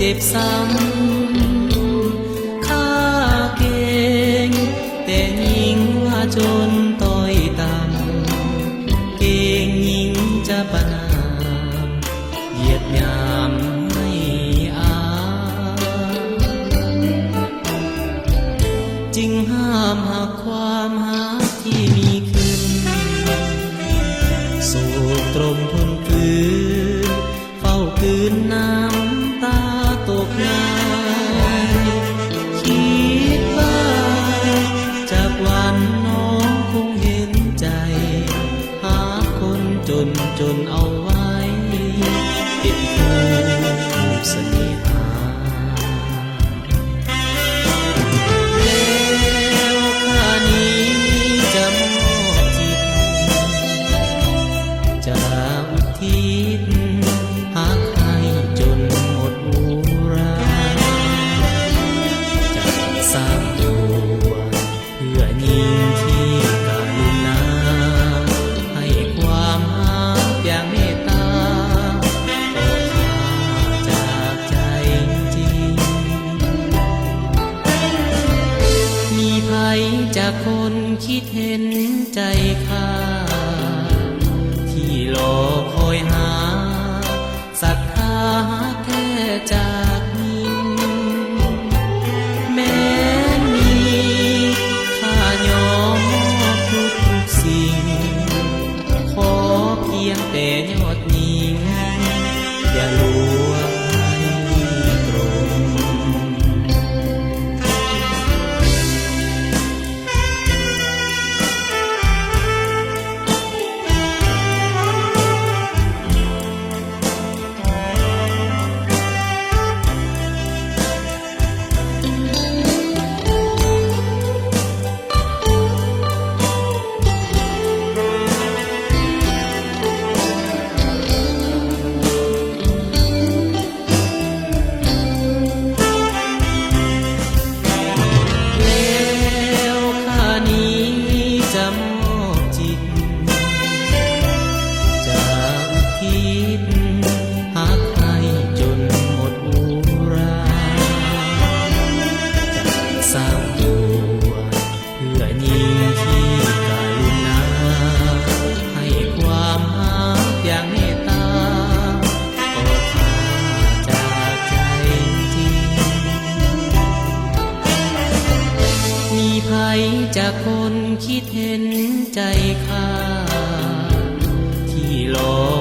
จ็บซ้ำข้าเก่งแต่ยิ่งว่าจนต้อยต่ำเก่งยิ่งจะประนามเหยียดหยามให้อาจึงห้ามหักความหักที่มีขึ้นสูบตรมทนฝืนเฝ้าคืนน้ำตาตกงานคิดว่าจากวันน้องคงเห็นใจหาคนจนเอาไว้เป็นคู่เสน่หาแล้วข้านี้จะมอบจิตจะอุทิศหาใครจนหมดอุราจะสร้างตัวเพื่อยิ่งที่กรุณาให้ความรักอย่างเมตตาต่อข้าจากใจจริงมีภัยจากคนคิดเห็นใจข้าที่รอคอยหาศรัทธาแท้จากนิ่งแม้มีข้ายอมมอบทุกสิ่งขอเพียงแต่ยอดยิ่งอย่าลวงให้ตรงจะมอบจิตจะอุทิศหาใครจนหมดอุราจะสร้างตัวเพื่อยิ่งที่กรุณาให้ความรักอย่างเมตตาต่อข้าจากใจจริงมีภัยจากคนคิดเห็นใจข้าที่รอ